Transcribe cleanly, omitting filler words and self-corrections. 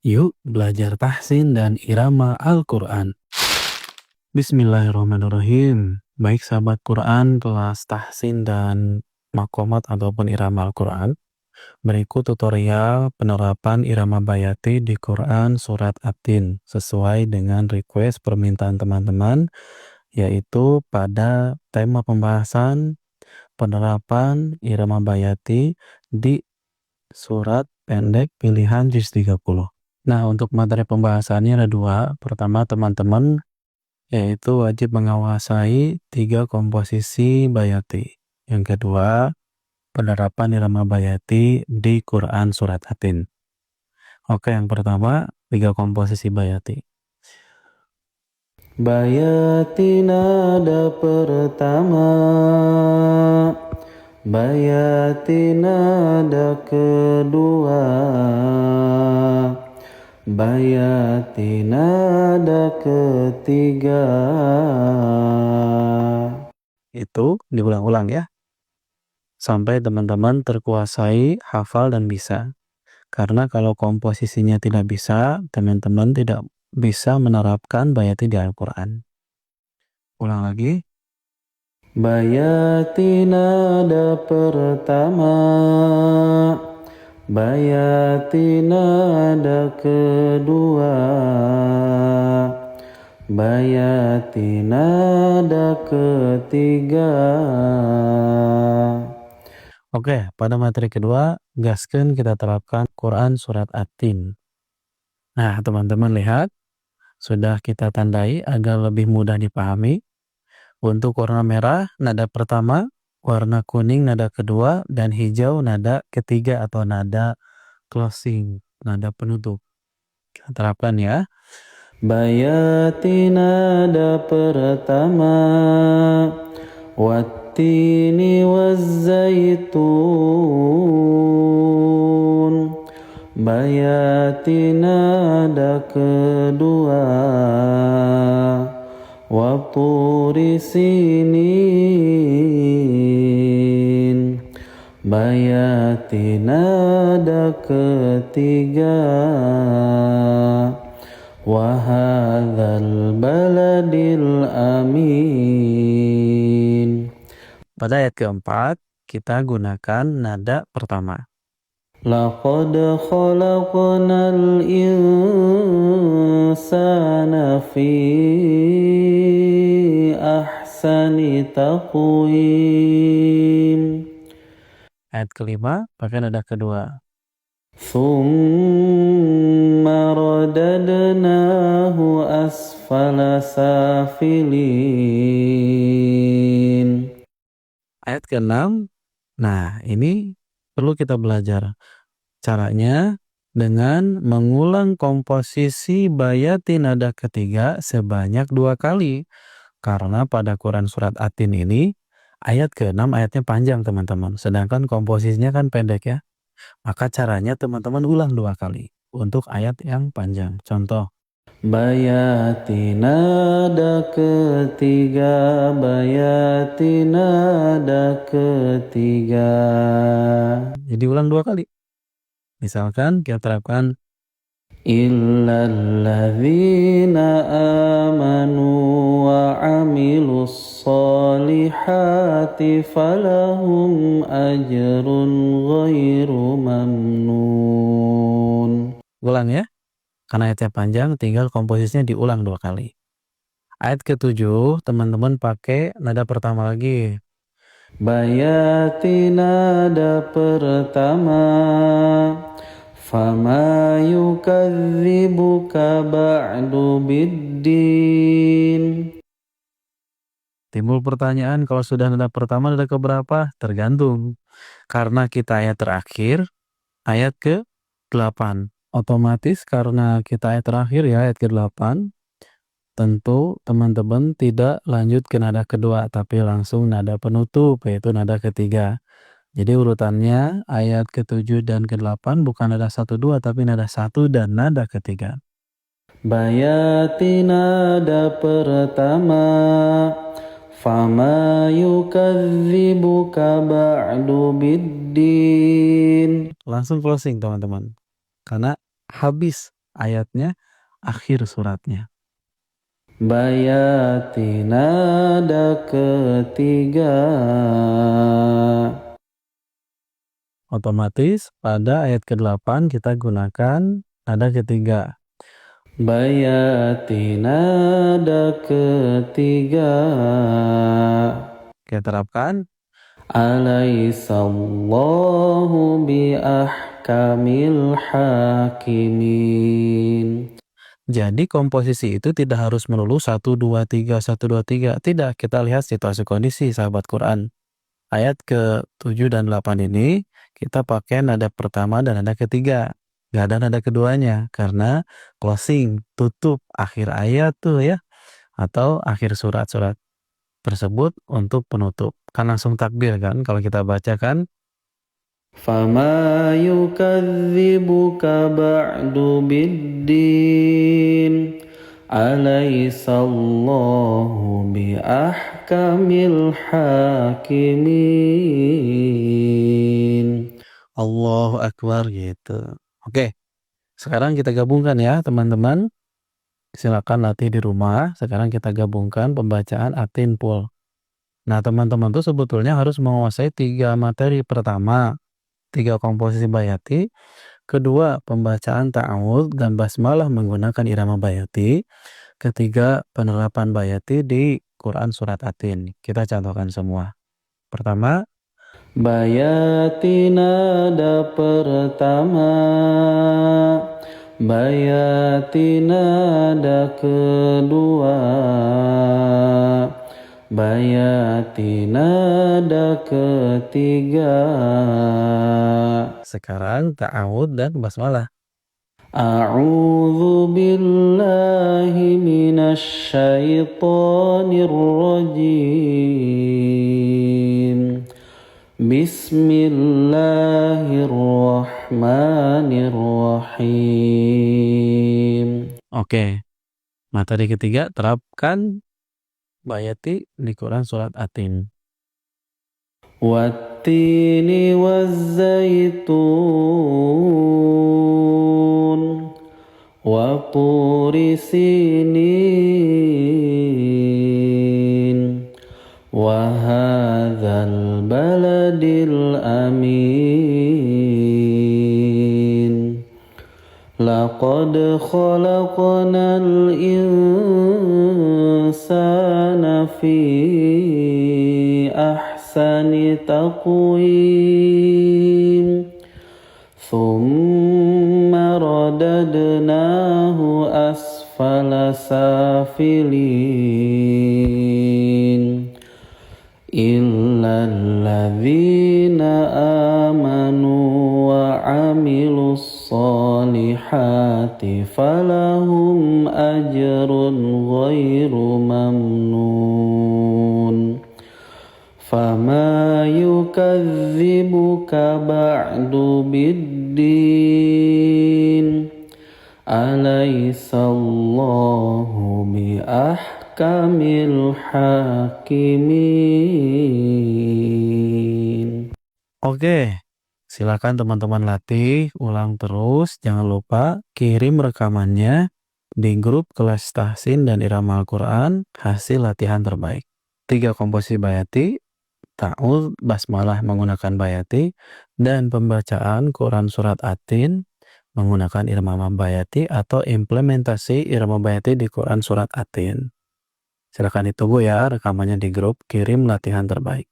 Yuk belajar tahsin dan irama Al-Quran. Bismillahirrahmanirrahim. Baik sahabat Quran kelas tahsin dan makomat ataupun irama Al-Quran. Berikut tutorial penerapan irama bayati di Quran surat At-Tin sesuai dengan request permintaan teman-teman, yaitu pada tema pembahasan penerapan irama bayati di surat pendek pilihan juz 30. Nah, untuk materi pembahasannya ada dua. Pertama, teman-teman yaitu wajib menguasai 3 komposisi bayati. Yang kedua, penerapan irama bayati di Quran surat At-Tin. Oke, yang pertama, 3 komposisi bayati. Bayati nada pertama, bayati nada kedua, bayati nada ketiga. Itu diulang-ulang ya, sampai teman-teman terkuasai, hafal, dan bisa. Karena kalau komposisinya tidak bisa, teman-teman tidak bisa menerapkan bayati di Al-Quran. Ulang lagi. Bayati nada pertama, bayati nada kedua, bayati nada ketiga. Oke, pada materi kedua, gaskeun kita terapkan Quran surat At-Tin. Nah, teman-teman lihat, sudah kita tandai agar lebih mudah dipahami. Untuk warna merah, nada pertama, warna kuning, nada kedua, dan hijau, nada ketiga atau nada closing, nada penutup. Kita terapkan ya. Bayati nada pertama, wattini wazzaitun. Bayati nada kedua, waturi sinin. Bayati nada ketiga, wahadzal baladil amin. Pada ayat keempat, kita gunakan nada pertama. Laqad khalaqnal insana fi ahsani taqwim. Ayat kelima, pakai nada kedua. Thumma radadnahu asfala safilin. Ayat ke-6, nah ini perlu kita belajar. Caranya dengan mengulang komposisi bayati nada ketiga sebanyak 2 kali. Karena pada Quran surat At-Tin ini, ayat ke-6 ayatnya panjang teman-teman. Sedangkan komposisinya kan pendek ya. Maka caranya teman-teman ulang 2 kali untuk ayat yang panjang. Contoh. Bayati nada ketiga, bayati nada ketiga. Jadi ulang 2 kali. Misalkan kita terapkan Illalladzina amanu wa amilus solihati falahum ajrun ghairu mamnun. ulang ya. Karena ayatnya panjang, tinggal komposisinya diulang 2 kali. Ayat ke-7, teman-teman pakai nada pertama lagi. Bayati nada pertama, fama yukadzibuka ba'du biddin. Timbul pertanyaan, kalau sudah nada pertama, nada keberapa? Tergantung. Karena kita ayat terakhir, ayat ke-8. Otomatis karena kita ayat terakhir ya, ayat ke-8, tentu teman-teman tidak lanjut ke nada kedua, tapi langsung nada penutup, yaitu nada ketiga. Jadi urutannya ayat ke-7 dan ke-8 bukan nada 1-2, tapi nada 1 dan nada ketiga. Bayati nada pertama, fama yukadzibuka ba'du biddin. Langsung closing teman-teman. Karena habis ayatnya, akhir suratnya. Bayati nada ketiga. Otomatis pada ayat ke-8 kita gunakan nada ketiga. Bayati nada ketiga. Kita terapkan. Alaihissallahu bi ahkamil hakimin. Jadi komposisi itu tidak harus melulu 1, 2, 3, 1, 2, 3. Tidak, kita lihat situasi kondisi sahabat Quran. Ayat ke-7 dan 8 ini kita pakai nada pertama dan nada ketiga. Gak ada nada keduanya karena closing, tutup akhir ayat tuh ya, atau akhir surat-surat tersebut untuk penutup. Kan langsung takbir kan kalau kita baca kan. Fama yukadzibuka ba'du biddin. Alaihissallahu bi ahkamil hakimin. Allahu Akbar gitu. Oke, sekarang kita gabungkan ya teman-teman. Silakan latih di rumah. Sekarang kita gabungkan pembacaan Atin Pul. Nah teman-teman tuh sebetulnya harus menguasai 3 materi. Pertama, 3 komposisi bayati. Kedua, pembacaan ta'awudz dan basmalah menggunakan irama bayati. Ketiga, penerapan bayati di Quran Surat Atin. Kita contohkan semua. Pertama, Bayati nada pertama. Bayati nada kedua. Bayati nada ketiga. sekarang ta'awudz dan basmalah. A'udzu billahi minasy syaithanir rajim. Bismillahirrahmanirrahim. Oke, materi ketiga, terapkan bayati di Quran Surat Atin. Wattini wazzaitun wa turi sinin wa hadzal baladil amin. Laqad khalaqnal insana fi ahsani taqwim. Thumma radadnahu asfala safilin. Illa alladzina amanu wa amilus solihati falahum ajrun ghairu mamnun. Fama yukadzibuka ba'du biddin. Alaihissallahu bi ahkamil hakimin. Oke, silakan teman-teman latih, ulang terus. Jangan lupa kirim rekamannya di grup kelas tahsin dan irama Al-Quran hasil latihan terbaik. 3 komposisi bayati, ta'awudz, basmalah menggunakan bayati, dan pembacaan Quran Surat Atin menggunakan irama bayati atau implementasi irama bayati di Quran Surat Atin. Silakan ditunggu ya rekamannya di grup kirim latihan terbaik.